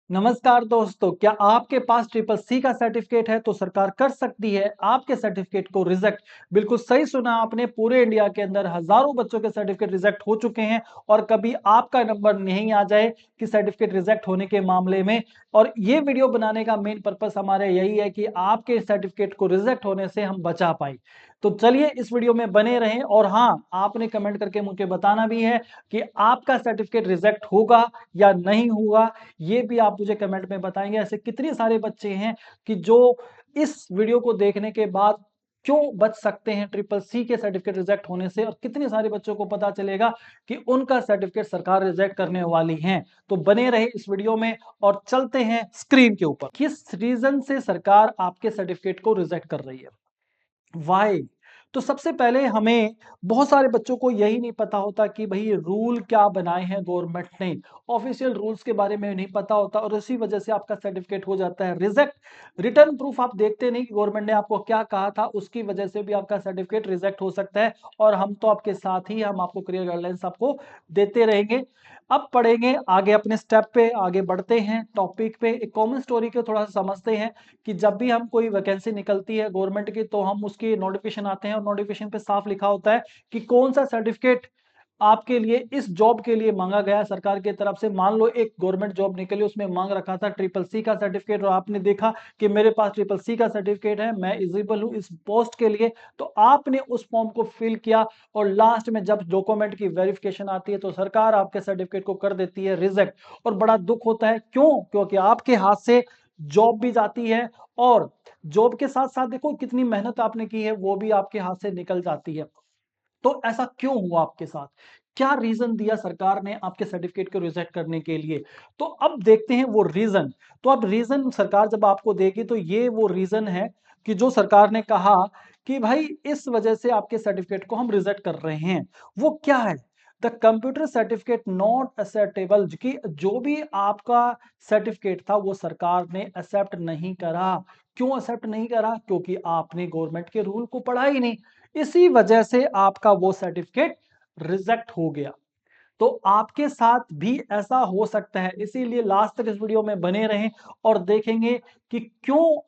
नमस्कार दोस्तों, क्या आपके पास ट्रिपल सी का सर्टिफिकेट है तो सरकार कर सकती है आपके सर्टिफिकेट को रिजेक्ट। बिल्कुल सही सुना आपने। पूरे इंडिया के अंदर हजारों बच्चों के सर्टिफिकेट रिजेक्ट हो चुके हैं और कभी आपका नंबर नहीं आ जाए कि सर्टिफिकेट रिजेक्ट होने के मामले में। और ये वीडियो बनाने का मेन पर्पस हमारा यही है कि आपके सर्टिफिकेट को रिजेक्ट होने से हम बचा पाए। तो चलिए इस वीडियो में बने रहें। और हाँ, आपने कमेंट करके मुझे बताना भी है कि आपका सर्टिफिकेट रिजेक्ट होगा या नहीं होगा। ये भी आप मुझे कमेंट में बताएंगे। ऐसे कितने सारे बच्चे हैं कि जो इस वीडियो को देखने के बाद क्यों बच सकते हैं ट्रिपल सी के सर्टिफिकेट रिजेक्ट होने से, और कितने सारे बच्चों को पता चलेगा कि उनका सर्टिफिकेट सरकार रिजेक्ट करने वाली है। तो बने रहे इस वीडियो में और चलते हैं स्क्रीन के ऊपर। किस रीजन से सरकार आपके सर्टिफिकेट को रिजेक्ट कर रही है, वाई? तो सबसे पहले हमें, बहुत सारे बच्चों को यही नहीं पता होता कि भाई रूल क्या बनाए हैं गवर्नमेंट ने। ऑफिशियल रूल्स के बारे में नहीं पता होता और इसी वजह से आपका सर्टिफिकेट हो जाता है रिजेक्ट। रिटर्न प्रूफ आप देखते नहीं कि गवर्नमेंट ने आपको क्या कहा था, उसकी वजह से भी आपका सर्टिफिकेट रिजेक्ट हो सकता है। और हम तो आपके साथ ही, हम आपको क्लियर गाइडलाइंस आपको देते रहेंगे। अब पढ़ेंगे आगे, अपने स्टेप पे आगे बढ़ते हैं। टॉपिक पे एक कॉमन स्टोरी को थोड़ा सा समझते हैं कि जब भी हम कोई वैकेंसी निकलती है गवर्नमेंट की तो हम उसकी नोटिफिकेशन आते हैं और नोटिफिकेशन पे साफ लिखा होता है कि कौन सा सर्टिफिकेट आपके लिए इस जॉब के लिए मांगा गया है सरकार की तरफ से। मान लो एक गवर्नमेंट जॉब निकली, उसमें मांग रखा था ट्रिपल सी का सर्टिफिकेट और आपने देखा कि मेरे पास ट्रिपल सी का सर्टिफिकेट है, मैं एलिजिबल हूं इस पोस्ट के लिए। तो आपने उस फॉर्म को फिल किया और लास्ट में जब डॉक्यूमेंट की वेरिफिकेशन आती है तो सरकार आपके सर्टिफिकेट को कर देती है रिजेक्ट। और बड़ा दुख होता है, क्यों? क्योंकि आपके हाथ से जॉब भी जाती है और जॉब के साथ साथ देखो कितनी मेहनत आपने की है वो भी आपके हाथ से निकल जाती है। तो ऐसा क्यों हुआ आपके साथ? क्या रीजन दिया सरकार ने आपके सर्टिफिकेट को रिजेक्ट करने के लिए? तो अब देखते हैं वो रीजन। तो अब रीजन सरकार जब आपको देगी तो ये वो रीजन है कि जो सरकार ने कहा कि भाई इस वजह से आपके सर्टिफिकेट को हम रिजेक्ट कर रहे हैं। वो क्या है? The computer certificate not acceptable, कि जो भी आपका सर्टिफिकेट था वो सरकार ने एक्सेप्ट नहीं करा। क्यों एक्सेप्ट नहीं करा? क्योंकि आपने गवर्नमेंट के रूल को पढ़ा ही नहीं। इसी वजह से आपका वो सर्टिफिकेट रिजेक्ट हो गया। तो आपके साथ भी ऐसा हो सकता है, इसीलिए लास्ट तक इस वीडियो में बने रहें और देखेंगे कि क्यों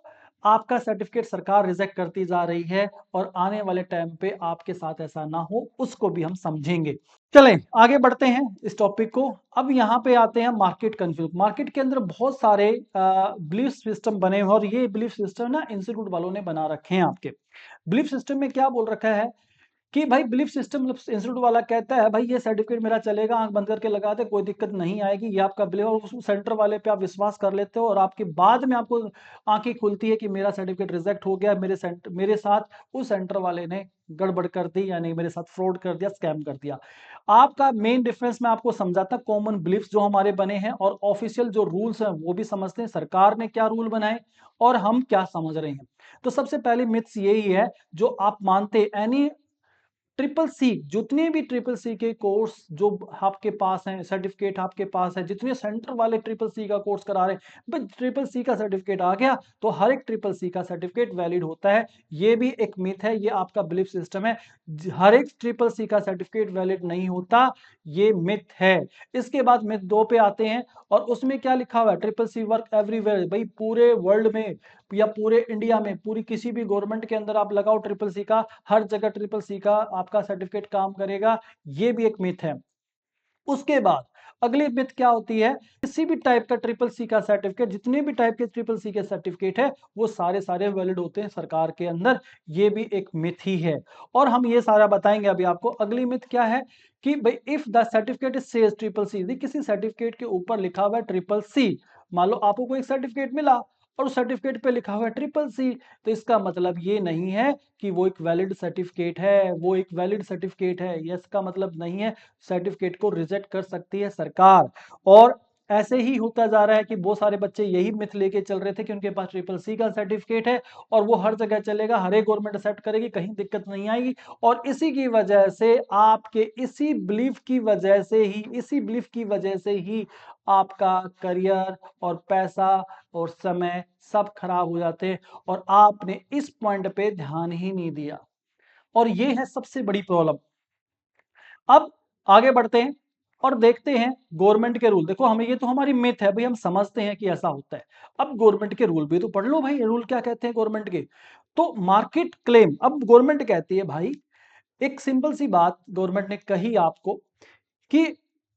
आपका सर्टिफिकेट सरकार रिजेक्ट करती जा रही है और आने वाले टाइम पे आपके साथ ऐसा ना हो उसको भी हम समझेंगे। चलें आगे बढ़ते हैं इस टॉपिक को। अब यहाँ पे आते हैं मार्केट कंफ्यूज। मार्केट के अंदर बहुत सारे बिलीफ सिस्टम बने हुए और ये बिलीफ सिस्टम ना इंस्टीट्यूट वालों ने बना रखे हैं। आपके बिलीफ सिस्टम में क्या बोल रखा है कि भाई बिलीफ सिस्टम इंस्टीट्यूट वाला कहता है भाई ये सर्टिफिकेट मेरा चलेगा, आंख बंद करके लगा दे, कोई दिक्कत नहीं आएगी, ये आपका बिलीफ। और उस सेंटर वाले पे आप विश्वास कर लेते हो और आपके बाद में आपको आंखें खुलती है कि मेरा सर्टिफिकेट रिजेक्ट हो गया, मेरे साथ उस सेंटर वाले ने गड़बड़ कर दी, यानी मेरे साथ फ्रॉड कर दिया, स्कैम कर दिया। आपका मेन डिफरेंस मैं आपको समझाता, कॉमन बिलीफ्स जो हमारे बने हैं और ऑफिशियल जो रूल्स हैं वो भी समझते हैं, सरकार ने क्या रूल बनाए और हम क्या समझ रहे हैं। तो सबसे पहले मिथ्स यही है जो आप मानते, एनी ट्रिपल सी, जितने भी ट्रिपल सी के कोर्स जो आपके पास हैं, सर्टिफिकेट आपके पास है, जितने सेंटर वाले ट्रिपल सी का कोर्स करा रहे हैं, बस ट्रिपल सी का सर्टिफिकेट आ गया तो हर एक ट्रिपल सी का सर्टिफिकेट वैलिड होता है। ये भी एक मिथ है, ये आपका बिलीफ सिस्टम है। हर एक ट्रिपल सी का सर्टिफिकेट वैलिड नहीं होता, ये मिथ है। इसके बाद मिथ दो पे आते हैं और उसमें क्या लिखा हुआ है, ट्रिपल सी वर्क एवरीवेयर। भाई पूरे वर्ल्ड में या पूरे इंडिया में, पूरी किसी भी गवर्नमेंट के अंदर आप लगाओ ट्रिपल सी का, हर जगह ट्रिपल सी का आपका सर्टिफिकेट काम करेगा। ये भी एक मिथ है। उसके बाद अगली मिथ क्या होती है, किसी भी टाइप का ट्रिपल सी का सर्टिफिकेट, जितने भी टाइप के ट्रिपल सी के सर्टिफिकेट है वो सारे सारे वैलिड होते हैं सरकार के अंदर। ये भी एक मिथ ही है और हम ये सारा बताएंगे अभी आपको। अगली मिथ क्या है कि भाई if the certificate says triple C, किसी सर्टिफिकेट के ऊपर लिखा हुआ है ट्रिपल सी, मान लो आपको कोई सर्टिफिकेट मिला और उस सर्टिफिकेट पे लिखा हुआ है ट्रिपल सी, तो इसका मतलब ये नहीं है कि वो एक वैलिड सर्टिफिकेट है, वो एक वैलिड सर्टिफिकेट है, ये इसका मतलब नहीं है। सर्टिफिकेट को रिजेक्ट कर सकती है सरकार। और ऐसे ही होता जा रहा है कि बहुत सारे बच्चे यही मिथ लेके चल रहे थे कि उनके पास ट्रिपल सी का सर्टिफिकेट है और वो हर जगह चलेगा, हर एक गवर्नमेंट एक्सेप्ट करेगी, कहीं दिक्कत नहीं आएगी। और इसी की वजह से आपके इसी बिलीफ की वजह से ही, इसी बिलीफ की वजह से ही आपका करियर और पैसा और समय सब खराब हो जाते हैं और आपने इस पॉइंट पे ध्यान ही नहीं दिया। और ये है सबसे बड़ी प्रॉब्लम। अब आगे बढ़ते हैं। और देखते हैं गवर्नमेंट के रूल। देखो हमें, ये तो हमारी मिथ है भाई, हम समझते हैं कि ऐसा होता है। अब गवर्नमेंट के रूल भी तो पढ़ लो भाई, रूल क्या कहते हैं गवर्नमेंट के। तो मार्केट क्लेम, अब गवर्नमेंट कहती है भाई, एक सिंपल सी बात गवर्नमेंट ने कही आपको कि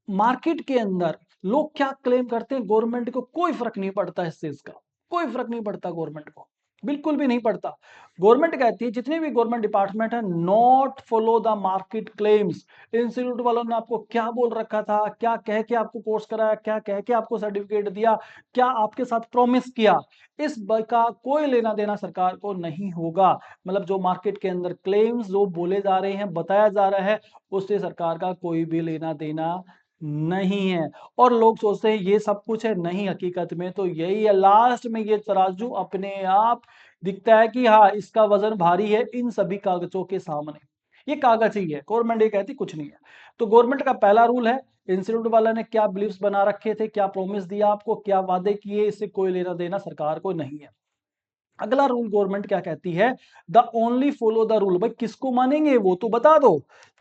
मार्केट के अंदर लोग क्या क्लेम करते हैं, गवर्नमेंट को कोई फर्क नहीं पड़ता इस चीज का, कोई फर्क नहीं पड़ता गवर्नमेंट को, बिल्कुल भी नहीं पड़ता। गवर्नमेंट कहती है जितने भी गवर्नमेंट डिपार्टमेंट है, not follow the market claims. Institute वालों ने आपको क्या बोल रखा था, क्या कह के आपको कोर्स कराया, क्या कह के आपको सर्टिफिकेट दिया, क्या आपके साथ प्रॉमिस किया, इस का कोई लेना देना सरकार को नहीं होगा। मतलब जो मार्केट के अंदर क्लेम्स जो बोले जा रहे हैं, बताया जा रहा है, उससे सरकार का कोई भी लेना देना नहीं है। और लोग सोचते हैं ये सब कुछ है, नहीं, हकीकत में तो यही है। लास्ट में ये तराजू अपने आप दिखता है कि हाँ, इसका वजन भारी है इन सभी कागजों के सामने। ये कागज ही है, गवर्नमेंट ये कहती कुछ नहीं है। तो गवर्नमेंट का पहला रूल है, इंस्टीट्यूट वाला ने क्या बिलीव्स बना रखे थे, क्या प्रॉमिस दिया आपको, क्या वादे किए, इससे कोई लेना देना सरकार को नहीं है। अगला रूल गवर्नमेंट क्या कहती है, the only follow the rule. भाई किसको मानेंगे वो तो बता दो।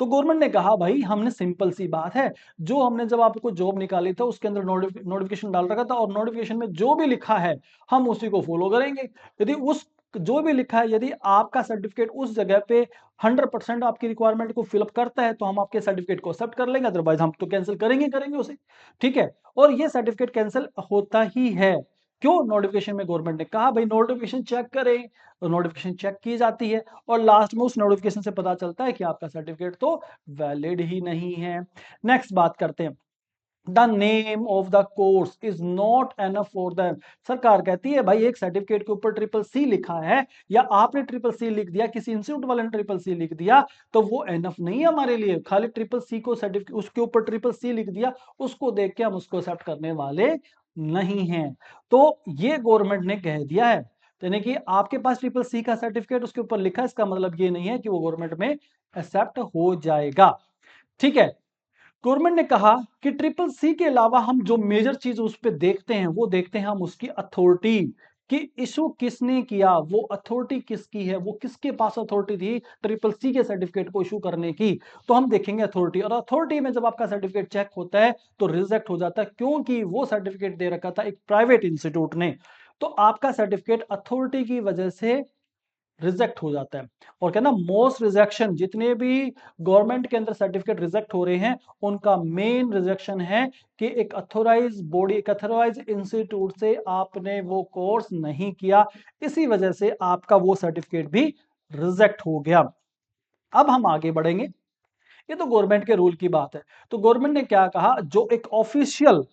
तो गवर्नमेंट ने कहा भाई, हमने सिंपल सी बात है, जो हमने जब आपको जॉब निकाली था उसके अंदर नोटिफिकेशन डाल रखा था, और नोटिफिकेशन में जो भी लिखा है हम उसी को फॉलो करेंगे। यदि उस जो भी लिखा है, यदि आपका सर्टिफिकेट उस जगह पे 100% आपकी रिक्वायरमेंट को फिलअप करता है तो हम आपके सर्टिफिकेट को एक्सेप्ट कर लेंगे, अदरवाइज हम तो कैंसिल करेंगे करेंगे उसे। ठीक है, और ये सर्टिफिकेट कैंसिल होता ही है। क्यों? नोटिफिकेशन में गवर्नमेंट ने कहा भाई नोटिफिकेशन चेक करें, तो नोटिफिकेशन चेक की जाती है, और लास्ट में उस नोटिफिकेशन से पता चलता है कि आपका सर्टिफिकेट तो वैलिड ही नहीं है। नेक्स्ट बात करते हैं, the name of the course is not enough for them. सरकार कहती है भाई, एक सर्टिफिकेट के ऊपर ट्रिपल सी लिखा है, या आपने ट्रिपल सी लिख दिया, किसी इंस्टीट्यूट वाले ने ट्रिपल सी लिख दिया, तो वो एनफ नहीं है हमारे लिए। खाली ट्रिपल सी को सर्टिफिकेट, उसके ऊपर ट्रिपल सी लिख दिया, उसको देख के हम उसको एक्सेप्ट करने वाले नहीं हैं। तो ये गवर्नमेंट ने कह दिया है, यानी कि आपके पास ट्रिपल सी का सर्टिफिकेट उसके ऊपर लिखा है, इसका मतलब ये नहीं है कि वो गवर्नमेंट में एक्सेप्ट हो जाएगा। ठीक है, गवर्नमेंट ने कहा कि ट्रिपल सी के अलावा हम जो मेजर चीज उस पर देखते हैं, वो देखते हैं हम उसकी अथॉरिटी, कि इशू किसने किया, वो अथॉरिटी किसकी है, वो किसके पास अथॉरिटी थी ट्रिपल सी के सर्टिफिकेट को इशू करने की। तो हम देखेंगे अथॉरिटी, और अथॉरिटी में जब आपका सर्टिफिकेट चेक होता है तो रिजेक्ट हो जाता है, क्योंकि वो सर्टिफिकेट दे रखा था एक प्राइवेट इंस्टीट्यूट ने। तो आपका सर्टिफिकेट अथॉरिटी की वजह से रिजेक्ट हो जाता है। और क्या ना, मोस्ट रिजेक्शन, जितने भी गवर्नमेंट के अंदर सर्टिफिकेट रिजेक्ट हो रहे हैं, उनका मेन रिजेक्शन है कि एक अथोराइज बॉडी, एक अथोराइज इंस्टीट्यूट से आपने वो कोर्स नहीं किया, इसी वजह से आपका वो सर्टिफिकेट भी रिजेक्ट हो गया। अब हम आगे बढ़ेंगे, ये तो गवर्नमेंट के रूल की बात है। तो गवर्नमेंट ने क्या कहा, जो एक ऑफिशियल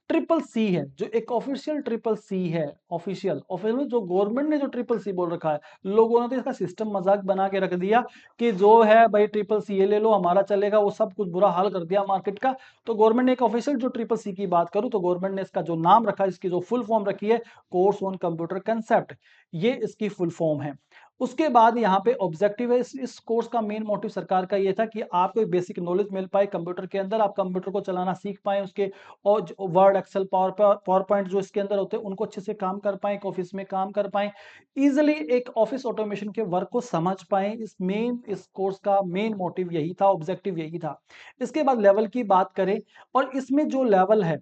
ट्रिपल सी है, जो एक ऑफिशियल ट्रिपल सी है, ऑफिशियल ऑफिशियल जो गवर्नमेंट ने जो ट्रिपल सी बोल रखा है, लोगों ने तो इसका सिस्टम मजाक बना के रख दिया कि जो है भाई ट्रिपल सी ये ले लो हमारा चलेगा, वो सब कुछ बुरा हाल कर दिया मार्केट का। तो गवर्नमेंट ने एक ऑफिशियल जो ट्रिपल सी की बात करूं, तो गवर्नमेंट ने इसका जो नाम रखा है, इसकी जो फुल फॉर्म रखी है, कोर्स ऑन कंप्यूटर कंसेप्ट, ये इसकी फुल फॉर्म है। उसके बाद यहाँ पे ऑब्जेक्टिव है, इस कोर्स का मेन मोटिव सरकार का ये था कि आपको एक बेसिक नॉलेज मिल पाए कंप्यूटर के अंदर, आप कंप्यूटर को चलाना सीख पाए, उसके और वर्ड एक्सेल पावर पॉइंट जो इसके अंदर होते हैं उनको अच्छे से काम कर पाए, ऑफिस में काम कर पाए, इजिली एक ऑफिस ऑटोमेशन के वर्क को समझ पाए। इस कोर्स का मेन मोटिव यही था, ऑब्जेक्टिव यही था। इसके बाद लेवल की बात करें, और इसमें जो लेवल है,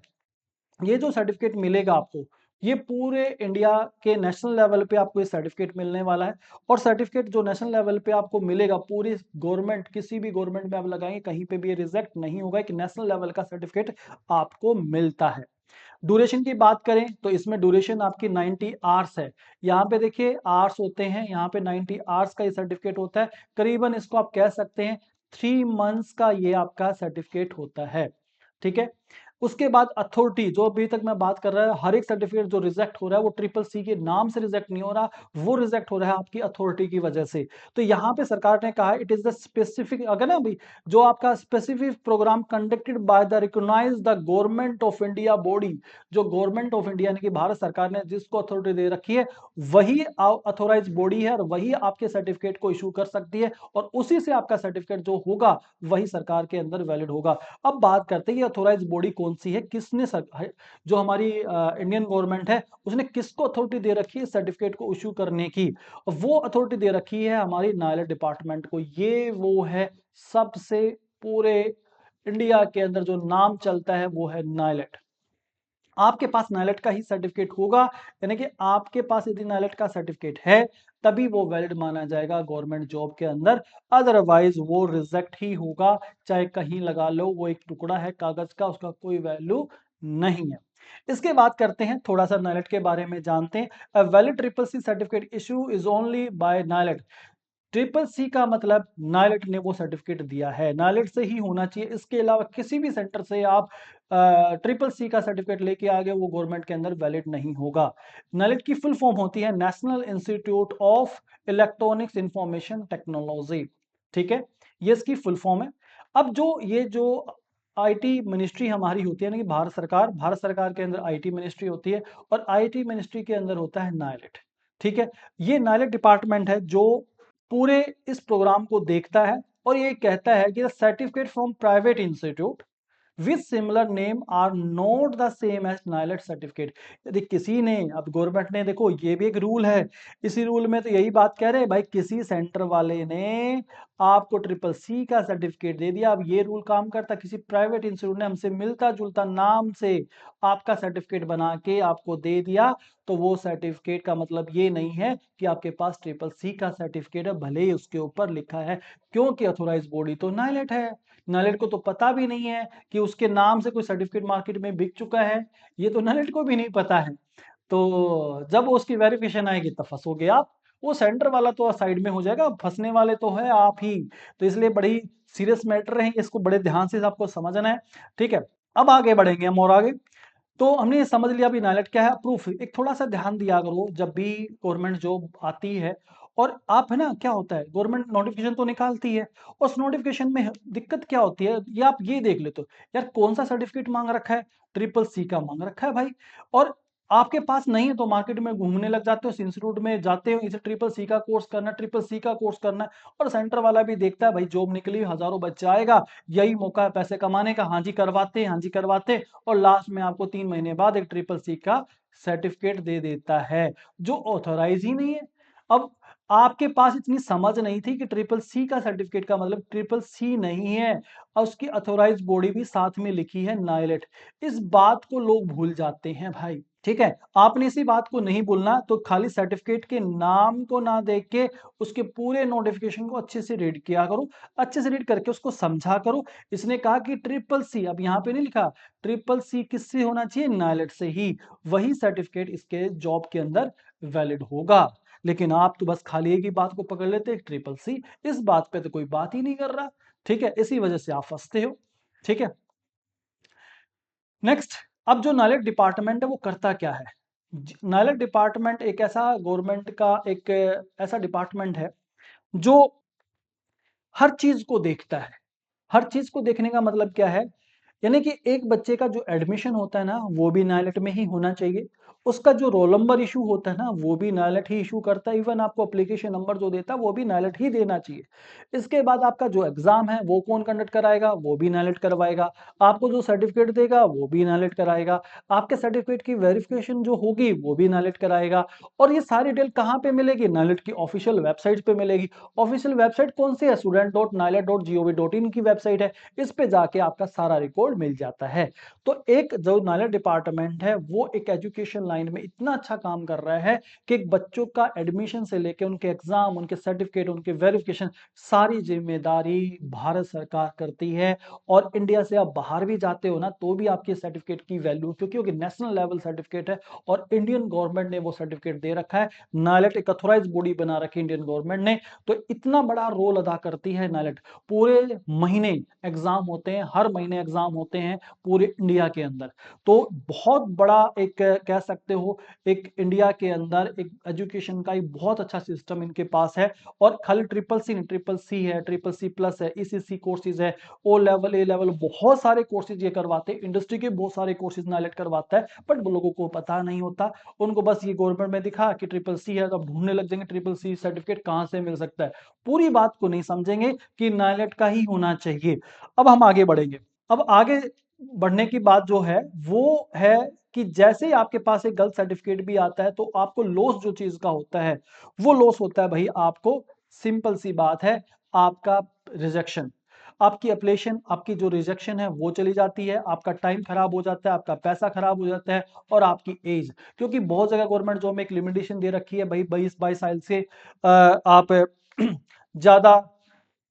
ये जो सर्टिफिकेट मिलेगा आपको, ये पूरे इंडिया के नेशनल लेवल पे आपको ये सर्टिफिकेट मिलने वाला है। और सर्टिफिकेट जो नेशनल लेवल पे आपको मिलेगा, पूरी गवर्नमेंट, किसी भी गवर्नमेंट में आप लगाएंगे कहीं पे भी ये रिजेक्ट नहीं होगा कि नेशनल लेवल का सर्टिफिकेट आपको मिलता है। ड्यूरेशन की बात करें तो इसमें ड्यूरेशन आपकी 90 आवर्स है। यहाँ पे देखिए आवर्स होते हैं, यहाँ पे 90 आवर्स का ये सर्टिफिकेट होता है। करीबन इसको आप कह सकते हैं 3 मंथ्स का ये आपका सर्टिफिकेट होता है। ठीक है, उसके बाद अथॉरिटी, जो अभी तक मैं बात कर रहा है, हर एक सर्टिफिकेट जो रिजेक्ट हो रहा है वो ट्रिपल सी के नाम से रिजेक्ट नहीं हो रहा, वो रिजेक्ट हो रहा है आपकी अथॉरिटी की वजह से। तो यहाँ पे सरकार ने कहा इट इज द स्पेसिफिक, अगर ना भाई, जो आपका specific program conducted by the recognise the government of India body, जो गवर्नमेंट ऑफ इंडिया यानी कि भारत सरकार ने जिसको अथॉरिटी दे रखी है, वही अथोराइज बॉडी है, और वही आपके सर्टिफिकेट को इशू कर सकती है, और उसी से आपका सर्टिफिकेट जो होगा वही सरकार के अंदर वैलिड होगा। अब बात करते हैं ये अथोराइज बॉडी कौन सी है, किसने जो हमारी इंडियन गवर्नमेंट है उसने किसको अथॉरिटी दे रखी है सर्टिफिकेट को इशू करने की। वो अथॉरिटी दे रखी है हमारी नायलैंड डिपार्टमेंट को। ये वो है सबसे पूरे इंडिया के अंदर जो नाम चलता है वो है नाइलेट। आपके पास नाइलेट का ही सर्टिफिकेट होगा, यानी कि आपके पास यदि नाइलेट का सर्टिफिकेट है तभी वो वैलिड माना जाएगा गवर्नमेंट जॉब के अंदर, अदरवाइज वो रिजेक्ट ही होगा। चाहे कहीं लगा लो, वो एक टुकड़ा है कागज का, उसका कोई वैल्यू नहीं है। इसके बाद करते हैं थोड़ा सा नाइलेट के बारे में जानते हैं। A valid triple C certificate issue is only by NIELIT. Triple C का मतलब नाइलेट ने वो सर्टिफिकेट दिया है, नाइलेट से ही होना चाहिए। इसके अलावा किसी भी सेंटर से आप ट्रिपल सी का सर्टिफिकेट लेके आगे, वो गवर्नमेंट के अंदर वैलिड नहीं होगा। नाइलेट की फुल फॉर्म होती है national institute of electronics information technology. ठीक है, ये इसकी फुल फॉर्म है। अब ये जो आईटी मिनिस्ट्री हमारी होती है ना, कि भारत सरकार के अंदर आईटी मिनिस्ट्री होती है, और आईटी मिनिस्ट्री के अंदर होता है नाइलेट। ठीक है, ये नाइलेट डिपार्टमेंट है जो पूरे इस प्रोग्राम को देखता है, और ये कहता है कि the certificate from private institute with similar name are not the same as NIELIT certificate. यदि किसी ने, अब गवर्नमेंट ने, देखो ये भी एक रूल है, इसी रूल में तो यही बात कह रहे हैं भाई, किसी सेंटर वाले ने आपको ट्रिपल सी का सर्टिफिकेट दे दिया। अब ये रूल काम करता, किसी प्राइवेट इंस्टीट्यूट ने हमसे मिलता जुलता नाम से आपका सर्टिफिकेट बना के आपको दे दिया, तो वो सर्टिफिकेट का मतलब ये नहीं है कि आपके पास ट्रिपल सी का सर्टिफिकेट है, भले ही उसके ऊपर लिखा है, क्योंकि अथोराइज बॉडी तो नाइलेट है। नाइलेट को तो पता भी नहीं है कि उसके नाम से कोई सर्टिफिकेट मार्केट में बिक चुका है, ये तो नाइलेट को भी नहीं पता है। तो जब उसकी वेरिफिकेशन आएगी तब फंसोगे आप। वो सेंटर वाला तो साइड में हो जाएगा, फंसने वाले तो है आप ही। तो इसलिए बड़ी सीरियस मैटर है, इसको बड़े ध्यान से आपको समझना है। ठीक है, अब आगे बढ़ेंगे हम और आगे। तो हमने ये समझ लिया अभी नाइलेट क्या है, प्रूफ। एक थोड़ा सा ध्यान दिया करो, जब भी गवर्नमेंट जॉब आती है और आप, है ना, क्या होता है, गवर्नमेंट नोटिफिकेशन तो निकालती है, उस नोटिफिकेशन में दिक्कत क्या होती है, ये आप ये देख लेते हो, यार कौन सा सर्टिफिकेट मांग रखा है, ट्रिपल सी का मांग रखा है भाई। और आपके पास नहीं है तो मार्केट में घूमने लग जाते हो, इंस्टीट्यूट में जाते हो, इसे ट्रिपल सी का कोर्स करना, ट्रिपल सी का कोर्स करना है। और सेंटर वाला भी देखता है भाई, जॉब निकली, हजारों बच्चा आएगा, यही मौका है पैसे कमाने का, हाँ जी करवाते, हाँ जी करवाते, और लास्ट में आपको 3 महीने बाद एक ट्रिपल सी का सर्टिफिकेट दे देता है जो ऑथोराइज ही नहीं है। अब आपके पास इतनी समझ नहीं थी कि ट्रिपल सी का सर्टिफिकेट का मतलब ट्रिपल सी नहीं है, और उसकी ऑथोराइज बॉडी भी साथ में लिखी है नाइलेट। इस बात को लोग भूल जाते हैं भाई। ठीक है, आपने इसी बात को नहीं भूलना, तो खाली सर्टिफिकेट के नाम को ना देख के उसके पूरे नोटिफिकेशन को अच्छे से रीड किया करो, अच्छे से रीड करके उसको समझा करो। इसने कहा कि ट्रिपल सी, अब यहाँ पे नहीं लिखा, ट्रिपल सी किससे होना चाहिए, नाइलेट से ही, वही सर्टिफिकेट इसके जॉब के अंदर वैलिड होगा। लेकिन आप तो बस खाली एक ही बात को पकड़ लेते हैं, ट्रिपल सी, इस बात पे तो कोई बात ही नहीं कर रहा। ठीक है, इसी वजह से आप फंसते हो। ठीक है, नेक्स्ट। अब जो नाइलेट डिपार्टमेंट है वो करता क्या है। नाइलेट डिपार्टमेंट एक ऐसा गवर्नमेंट का एक ऐसा डिपार्टमेंट है जो हर चीज को देखता है। हर चीज को देखने का मतलब क्या है, यानी कि एक बच्चे का जो एडमिशन होता है ना, वो भी नाइलेट में ही होना चाहिए। उसका जो रोल नंबर इशू होता है ना, वो भी नाइलेट ही इशू करता है। इवन आपको एप्लीकेशन नंबर जो देता है वो भी नाइलेट ही देना चाहिए। इसके बाद आपका जो एग्जाम है वो कौन कंडक्ट कराएगा, वो भी नाइलेट करवाएगा। आपको जो सर्टिफिकेट देगा वो भी नाइलेट कराएगा। आपके सर्टिफिकेट की वेरिफिकेशन जो होगी वो भी नाइलेट कराएगा। और ये सारी डिटेल कहाँ पे मिलेगी, नाइलेट की ऑफिशियल वेबसाइट पे मिलेगी। ऑफिशियल वेबसाइट कौन सी है, student.nilet.gov.in की वेबसाइट है। इस पे जाके आपका सारा रिकॉर्ड मिल जाता है। तो एक जो नाइलेट डिपार्टमेंट है वो एक एजुकेशन लाइन में इतना अच्छा काम कर रहा है कि एक बच्चों का एडमिशन से लेके उनके एग्जाम, उनके सर्टिफिकेट, उनके वेरिफिकेशन, सारी जिम्मेदारी भारत सरकार करती है। और इंडिया से आप बाहर भी जाते हो ना, तो भी आपके सर्टिफिकेट की वैल्यू, क्योंकि नेशनल लेवल सर्टिफिकेट है और इंडियन गवर्नमेंट ने वो सर्टिफिकेट दे रखा है। नाइलेट एक अथोराइज बॉडी बना रखी है इंडियन गवर्नमेंट ने। तो इतना बड़ा रोल अदा करती है नाइलेट। पूरे महीने एग्जाम होते हैं, हर महीने एग्जाम होते हैं पूरे इंडिया के अंदर। तो बहुत बड़ा एक कह सकते हो, एक इंडिया के अंदर एक एजुकेशन का एक बहुत अच्छा सिस्टम इनके पास है। और खाली ट्रिपल सी नहीं, ट्रिपल सी है, ट्रिपल सी प्लस है, ईसीसी कोर्सेज है, ओ लेवल, ए लेवल, बहुत सारे कोर्सेज ये करवाते हैं। इंडस्ट्री के बहुत सारे कोर्सेज नाइलेट करवाता है, बट वो लोगों को पता नहीं होता। उनको बस ये गवर्नमेंट में दिखा कि ट्रिपल सी है, तो अब ढूंढने लग जाएंगे ट्रिपल सी सर्टिफिकेट कहां से मिल सकता है। पूरी बात को नहीं समझेंगे कि नाइलेट का ही होना चाहिए। अब हम आगे बढ़ेंगे। अब आगे बढ़ने की बात जो है वो है कि जैसे ही आपके पास एक गलत सर्टिफिकेट भी आता है तो आपको लॉस जो चीज का होता है, वो लॉस होता है भाई आपको, सिंपल सी बात है, आपका रिजेक्शन। आपकी एप्लीकेशन, आपकी जो रिजेक्शन है वो चली जाती है, आपका टाइम खराब हो जाता है, आपका पैसा खराब हो जाता है और आपकी एज, क्योंकि बहुत जगह गवर्नमेंट जॉब में एक लिमिटेशन दे रखी है भाई 22 साल से आप ज्यादा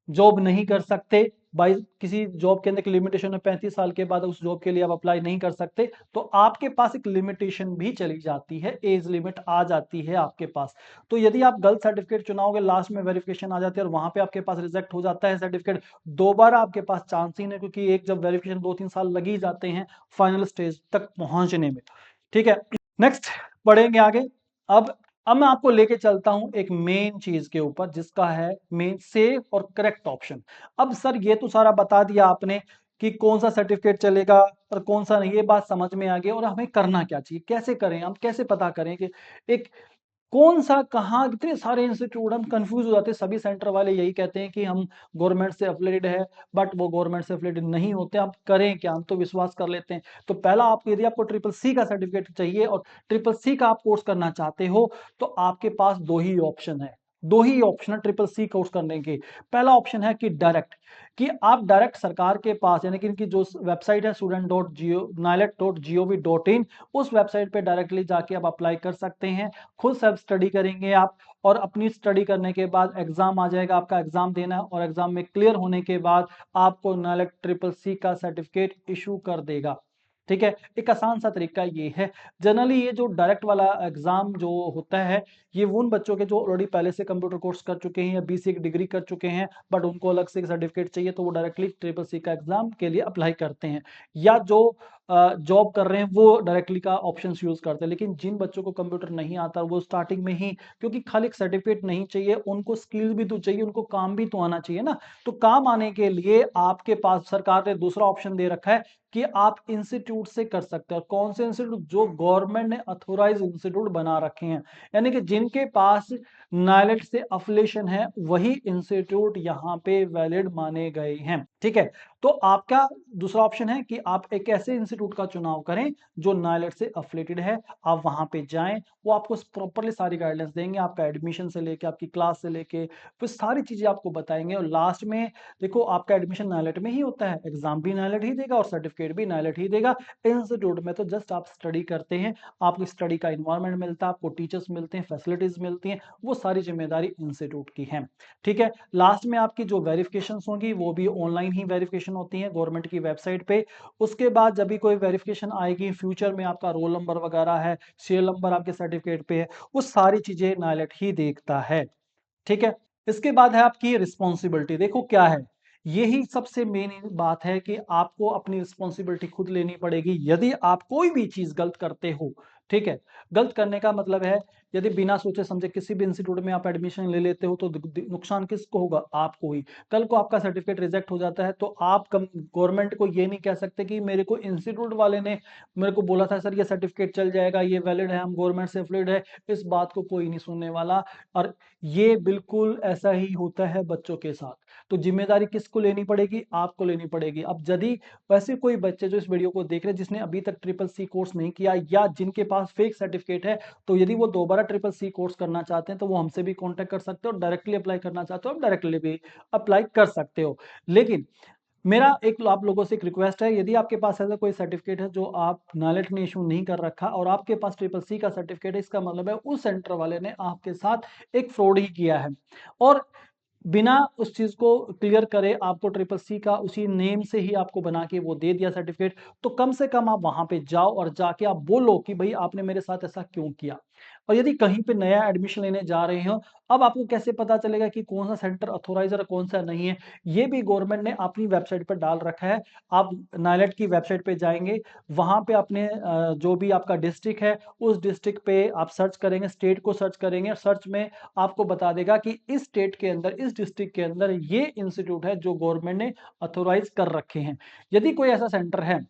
जॉब नहीं कर सकते। बाई किसी जॉब के अंदर एक लिमिटेशन है, 35 साल के बाद उस जॉब के लिए आप अप्लाई नहीं कर सकते, तो आपके पास एक लिमिटेशन भी चली जाती है, एज लिमिट आ जाती है आपके पास। तो यदि आप गलत सर्टिफिकेट चुनाओगे, लास्ट में वेरिफिकेशन आ जाती है और वहां पे आपके पास रिजेक्ट हो जाता है सर्टिफिकेट, दोबारा आपके पास चांस ही नहीं, क्योंकि एक जब वेरिफिकेशन 2-3 साल लग ही जाते हैं फाइनल स्टेज तक पहुंचने में। ठीक है, नेक्स्ट बढ़ेंगे आगे। अब मैं आपको लेके चलता हूं एक मेन चीज के ऊपर, जिसका है मेन सेफ और करेक्ट ऑप्शन। अब सर ये तो सारा बता दिया आपने कि कौन सा सर्टिफिकेट चलेगा और कौन सा नहीं, ये बात समझ में आ गई, और हमें करना क्या चाहिए, कैसे करें, हम कैसे पता करें कि एक कौन सा कहाँ, इतने सारे इंस्टीट्यूट, हम कंफ्यूज हो जाते हैं। सभी सेंटर वाले यही कहते हैं कि हम गवर्नमेंट से एफिलिएटेड है, बट वो गवर्नमेंट से एफिलिएटेड नहीं होते। आप करें क्या, हम तो विश्वास कर लेते हैं। तो पहला, आप यदि आपको ट्रिपल सी का सर्टिफिकेट चाहिए और ट्रिपल सी का आप कोर्स करना चाहते हो, तो आपके पास दो ही ऑप्शन है, दो ही ऑप्शन है ट्रिपल सी कोर्स करने के। पहला ऑप्शन है कि डायरेक्ट, कि आप डायरेक्ट सरकार के पास, यानी कि इनकी जो वेबसाइट है student.nailec.gov.in, उस वेबसाइट पे डायरेक्टली जाके आप अप्लाई कर सकते हैं। खुद सेल्फ स्टडी करेंगे आप, और अपनी स्टडी करने के बाद एग्जाम आ जाएगा, आपका एग्जाम देना है, और एग्जाम में क्लियर होने के बाद आपको नाइलेक ट्रिपल सी का सर्टिफिकेट इशू कर देगा। ठीक है, एक आसान सा तरीका ये है। जनरली ये जो डायरेक्ट वाला एग्जाम जो होता है, ये उन बच्चों के जो ऑलरेडी पहले से कंप्यूटर कोर्स कर चुके हैं या बीसी की डिग्री कर चुके हैं, बट उनको अलग से सर्टिफिकेट चाहिए, तो वो डायरेक्टली ट्रिपल सी का एग्जाम के लिए अप्लाई करते हैं। या जो जॉब कर रहे हैं वो डायरेक्टली का ऑप्शन यूज करते हैं। लेकिन जिन बच्चों को कंप्यूटर नहीं आता, वो स्टार्टिंग में ही, क्योंकि खाली सर्टिफिकेट नहीं चाहिए, उनको स्किल भी तो चाहिए, उनको काम भी तो आना चाहिए ना। तो काम आने के लिए आपके पास सरकार ने दूसरा ऑप्शन दे रखा है कि आप इंस्टीट्यूट से कर सकते हैं। कौन से इंस्टीट्यूट? जो गवर्नमेंट ने अथोराइज इंस्टीट्यूट बना रखे हैं, यानी कि जिनके पास नाइलेट से अफिलिएशन है, वही इंस्टीट्यूट यहाँ पे वैलिड माने गए हैं। ठीक है, तो आपका दूसरा ऑप्शन है कि आप एक ऐसे इंस्टीट्यूट का चुनाव करें जो नाइलेट से अफिलिएटेड है। आप वहां पे जाएं, वो आपको प्रॉपरली सारी गाइडेंस देंगे, आपका एडमिशन से लेके, आपकी क्लास से लेके, फिर सारी चीजें आपको बताएंगे। और लास्ट में देखो, आपका एडमिशन नाइलेट में ही होता है, एग्जाम भी नाइलेट ही देगा और सर्टिफिकेट भी नाइलेट ही देगा। इंस्टीट्यूट में तो जस्ट आप स्टडी करते हैं, आपकी स्टडी का इन्वायरमेंट मिलता है, आपको टीचर्स मिलते हैं, फैसिलिटीज मिलती हैं, वो सारी जिम्मेदारी इंस्टीट्यूट की है। ठीक है, लास्ट में आपकी जो वेरिफिकेशन होंगी वो भी ऑनलाइन ही वेरिफिकेशन होती है गवर्नमेंट की वेबसाइट पे। उसके बाद जब भी कोई वेरिफिकेशन आएगी फ्यूचर में, आपका रोल नंबर वगैरह है, सीरियल नंबर आपके सर्टिफिकेट पे है, वो सारी चीजें नाइलेट ही देखता है। ठीक है, इसके बाद है आपकी रिस्पॉन्सिबिलिटी। देखो क्या है, यही सबसे मेन बात है कि आपको अपनी रिस्पॉन्सिबिलिटी खुद लेनी पड़ेगी यदि आप कोई भी चीज गलत करते हो। ठीक है, गलत करने का मतलब है, यदि बिना सोचे समझे किसी भी इंस्टीट्यूट में आप एडमिशन ले लेते हो, तो नुकसान किसको होगा? आपको ही। कल को आपका सर्टिफिकेट रिजेक्ट हो जाता है, तो आप गवर्नमेंट को ये नहीं कह सकते कि मेरे को इंस्टीट्यूट वाले ने मेरे को बोला था सर ये सर्टिफिकेट चल जाएगा, ये वैलिड है, हम गवर्नमेंट से एफिलिएटेड है। इस बात को कोई नहीं सुनने वाला, और ये बिल्कुल ऐसा ही होता है बच्चों के साथ। तो जिम्मेदारी किसको लेनी पड़ेगी? आपको लेनी पड़ेगी। अब यदि वैसे कोई बच्चे जो इस वीडियो को देख रहे हैं जिसने अभी तक ट्रिपल सी कोर्स नहीं किया, या जिनके पास फेक सर्टिफिकेट है, तो यदि वो दोबारा ट्रिपल सी कोर्स करना चाहते हैं, तो वो हमसे भी कांटेक्ट कर सकते हो, डायरेक्टली अप्लाई करना चाहते हो आप डायरेक्टली भी अप्लाई कर सकते हो। लेकिन मेरा एक आप लोगों से एक रिक्वेस्ट है, यदि आपके पास ऐसा कोई सर्टिफिकेट है जो आप नाइलेट ने इशू नहीं कर रखा और आपके पास ट्रिपल सी का सर्टिफिकेट है, इसका मतलब है उस सेंटर वाले ने आपके साथ एक फ्रॉड ही किया है, और बिना उस चीज को क्लियर करे आपको ट्रिपल सी का उसी नेम से ही आपको बना के वो दे दिया सर्टिफिकेट। तो कम से कम आप वहां पे जाओ और जाके आप बोलो कि भाई आपने मेरे साथ ऐसा क्यों किया। और यदि कहीं पे नया एडमिशन लेने जा रहे हो, अब आपको कैसे पता चलेगा कि कौन सा सेंटर अथोराइज और कौन सा नहीं है? ये भी गवर्नमेंट ने अपनी वेबसाइट पर डाल रखा है। आप नाइलेट की वेबसाइट पे जाएंगे, वहां पे अपने जो भी आपका डिस्ट्रिक्ट है, उस डिस्ट्रिक्ट पे आप सर्च करेंगे, स्टेट को सर्च करेंगे, सर्च में आपको बता देगा कि इस स्टेट के अंदर, इस डिस्ट्रिक्ट के अंदर ये इंस्टीट्यूट है जो गवर्नमेंट ने अथोराइज कर रखे हैं। यदि कोई ऐसा सेंटर है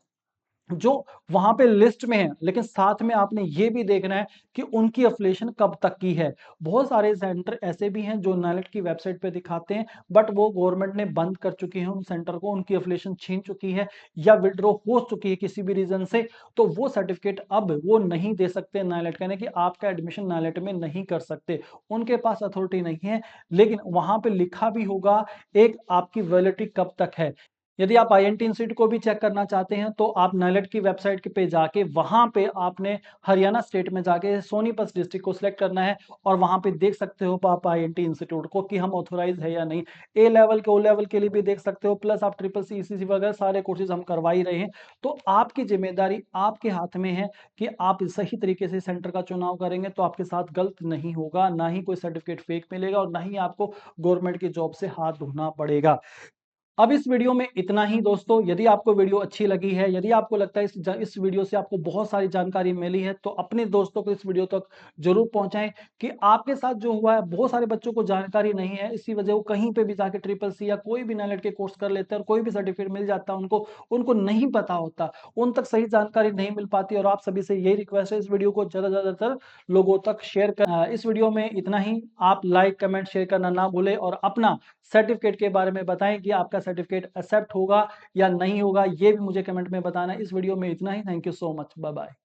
जो वहां पे लिस्ट में है, लेकिन साथ में आपने ये भी देखना है कि उनकी एफिलिएशन कब तक की है। बहुत सारे सेंटर ऐसे भी हैं जो नाइलेट की वेबसाइट पे दिखाते हैं, बट वो गवर्नमेंट ने बंद कर चुकी है उन सेंटर को, उनकी एफिलिएशन छीन चुकी है या विड्रॉ हो चुकी है किसी भी रीजन से, तो वो सर्टिफिकेट अब वो नहीं दे सकते नाइलेट, कहने कि आपका एडमिशन नाइलेट में नहीं कर सकते, उनके पास अथॉरिटी नहीं है। लेकिन वहां पे लिखा भी होगा एक आपकी वैलिडिटी कब तक है। यदि आप आईएनटी इंस्टीट्यूट को भी चेक करना चाहते हैं तो आप नाइलेट की वेबसाइट पे जाके वहां पे आपने हरियाणा स्टेट में जाके सोनीपत डिस्ट्रिक्ट को सिलेक्ट करना है और वहां पे देख सकते हो आप आईएनटी इंस्टीट्यूट को कि हम ऑथोराइज है या नहीं। ए लेवल के, ओ लेवल के लिए भी देख सकते हो, प्लस आप ट्रिपल सी, ईसीसी वगैरह सारे कोर्सेज हम करवा ही रहे हैं। तो आपकी जिम्मेदारी आपके हाथ में है कि आप सही तरीके से सेंटर का चुनाव करेंगे तो आपके साथ गलत नहीं होगा, ना ही कोई सर्टिफिकेट फेक मिलेगा और ना ही आपको गवर्नमेंट की जॉब से हाथ धोना पड़ेगा। अब इस वीडियो में इतना ही दोस्तों। यदि आपको वीडियो अच्छी लगी है, यदि आपको लगता है इस वीडियो से आपको बहुत सारी जानकारी मिली है, तो अपने दोस्तों को इस वीडियो तक जरूर पहुंचाएं कि आपके साथ जो हुआ है, बहुत सारे बच्चों को जानकारी नहीं है, इसी वजह वो कहीं पे भी जाके ट्रिपल सी या कोई भी नाइलेट के कोर्स कर लेते हैं और कोई भी सर्टिफिकेट मिल जाता है उनको, उनको नहीं पता होता, उन तक सही जानकारी नहीं मिल पाती। और आप सभी से यही रिक्वेस्ट है, इस वीडियो को ज्यादातर लोगों तक शेयर कर। इस वीडियो में इतना ही। आप लाइक कमेंट शेयर करना ना भूलें और अपना सर्टिफिकेट के बारे में बताएं कि आपका सर्टिफिकेट एक्सेप्ट होगा या नहीं होगा, ये भी मुझे कमेंट में बताना। इस वीडियो में इतना ही। Thank you so much, bye bye.